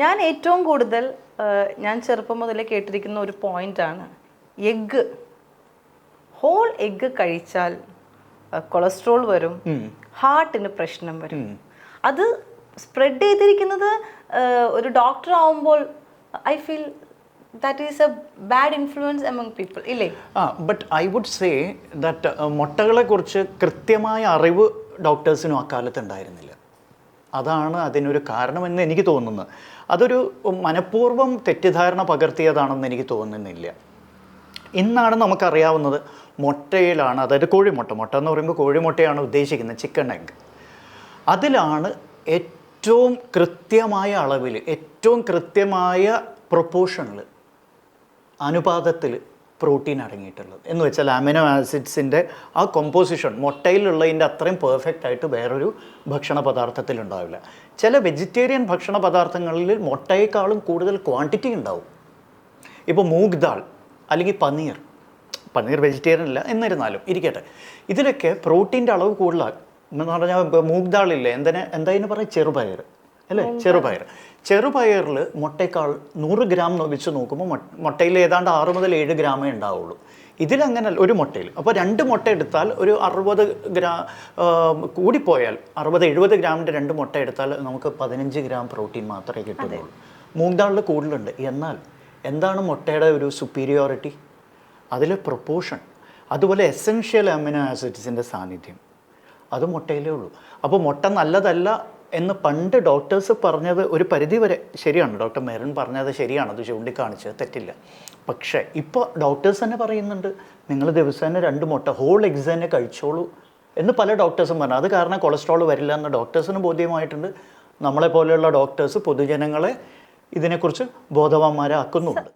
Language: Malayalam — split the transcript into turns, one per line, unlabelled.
ഞാൻ ഏറ്റവും കൂടുതൽ ഞാൻ ചെറുപ്പം മുതലേ കേട്ടിരിക്കുന്ന ഒരു പോയിന്റാണ് എഗ്ഗ്. ഹോൾ എഗ്ഗ് കഴിച്ചാൽ കൊളസ്ട്രോൾ വരും, ഹാർട്ടിന് പ്രശ്നം വരും. അത് സ്പ്രെഡ് ചെയ്തിരിക്കുന്നത് ഒരു ഡോക്ടർ ആവുമ്പോൾ I feel that is a bad influence among people ഇല്ലേ?
But I would say that മുട്ടകളെ കുറിച്ച് കൃത്യമായ അറിവ് ഡോക്ടേഴ്സിനും അക്കാലത്ത് ഉണ്ടായിരുന്നില്ല. അതാണ് അതിനൊരു കാരണമെന്ന് എനിക്ക് തോന്നുന്നത്. അതൊരു മനഃപൂർവ്വം തെറ്റിദ്ധാരണ പകർത്തിയതാണെന്ന് എനിക്ക് തോന്നുന്നില്ല. ഇന്നാണ് നമുക്കറിയാവുന്നത് മുട്ടയിലാണ്, അതായത് കോഴിമുട്ട, മുട്ട എന്ന് പറയുമ്പോൾ കോഴിമുട്ടയാണ് ഉദ്ദേശിക്കുന്നത്, ചിക്കൻ എഗ്. അതിലാണ് ഏറ്റവും കൃത്യമായ അളവിൽ, ഏറ്റവും കൃത്യമായ പ്രൊപ്പോർഷനിൽ, അനുപാതത്തിൽ പ്രോട്ടീൻ അടങ്ങിയിട്ടുള്ളത്. എന്ന് വെച്ചാൽ അമിനോ ആസിഡ്സിൻ്റെ ആ കോമ്പോസിഷൻ മുട്ടയിലുള്ളതിൻ്റെ അത്രയും പെർഫെക്റ്റ് ആയിട്ട് വേറൊരു ഭക്ഷണ പദാർത്ഥത്തിൽ ഉണ്ടാവില്ല. ചില വെജിറ്റേറിയൻ ഭക്ഷണ പദാർത്ഥങ്ങളിൽ മുട്ടയേക്കാളും കൂടുതൽ ക്വാണ്ടിറ്റി ഉണ്ടാവും. ഇപ്പോൾ മൂഗ് ദാൾ അല്ലെങ്കിൽ പനീർ വെജിറ്റേറിയൻ അല്ല എന്നിരുന്നാലും ഇരിക്കട്ടെ, ഇതിലൊക്കെ പ്രോട്ടീൻ്റെ അളവ് കൂടുതലാണ്. എന്ന് പറഞ്ഞാൽ ഇപ്പോൾ മൂഗ് ദാളില്ലേ, എന്തായാലും പറയും ചെറുപയർ അല്ലേ, ചെറുപയറിൽ മുട്ടയേക്കാൾ 100 ഗ്രാം വെച്ച് നോക്കുമ്പോൾ മുട്ടയിൽ ഏതാണ്ട് 6 മുതൽ 7 ഗ്രാമേ ഉണ്ടാവുള്ളൂ. ഇതിലങ്ങനെ ഒരു മുട്ടയിൽ. അപ്പോൾ 2 മുട്ട എടുത്താൽ ഒരു 60 ഗ്രാം, കൂടിപ്പോയാൽ 60-70 ഗ്രാമിൻ്റെ 2 മുട്ട എടുത്താൽ നമുക്ക് 15 ഗ്രാം പ്രോട്ടീൻ മാത്രമേ കിട്ടുന്നുള്ളൂ. മൂഗ് ദാളിൽ കൂടുതലുണ്ട്. എന്നാൽ എന്താണ് മുട്ടയുടെ ഒരു സുപ്പീരിയോറിറ്റി? അതിലെ പ്രൊപ്പോർഷൻ, അതുപോലെ എസെൻഷ്യൽ അമിനോ ആസിഡ്സിൻ്റെ സാന്നിധ്യം, അത് മുട്ടയിലേ ഉള്ളൂ. അപ്പോൾ മുട്ട നല്ലതല്ല എന്ന് പണ്ട് ഡോക്ടേഴ്സ് പറഞ്ഞത് ഒരു പരിധി വരെ ശരിയാണ്. ഡോക്ടർ മെറിൻ പറഞ്ഞത് ശരിയാണ്, അത് ചൂണ്ടിക്കാണിച്ചത് തെറ്റില്ല. പക്ഷേ ഇപ്പോൾ ഡോക്ടേഴ്സ് തന്നെ പറയുന്നുണ്ട്, നിങ്ങൾ ദിവസേന 2 മുട്ട ഹോൾ എഗ്സ് തന്നെ കഴിച്ചോളൂ എന്ന് പല ഡോക്ടേഴ്സും പറഞ്ഞു. അത് കാരണം കൊളസ്ട്രോൾ വരില്ല എന്ന് ഡോക്ടേഴ്സിന് ബോധ്യമായിട്ടുണ്ട്. നമ്മളെപ്പോലെയുള്ള ഡോക്ടേഴ്സ് പൊതുജനങ്ങളെ ഇതിനെക്കുറിച്ച് ബോധവാന്മാരാക്കുന്നുണ്ട്.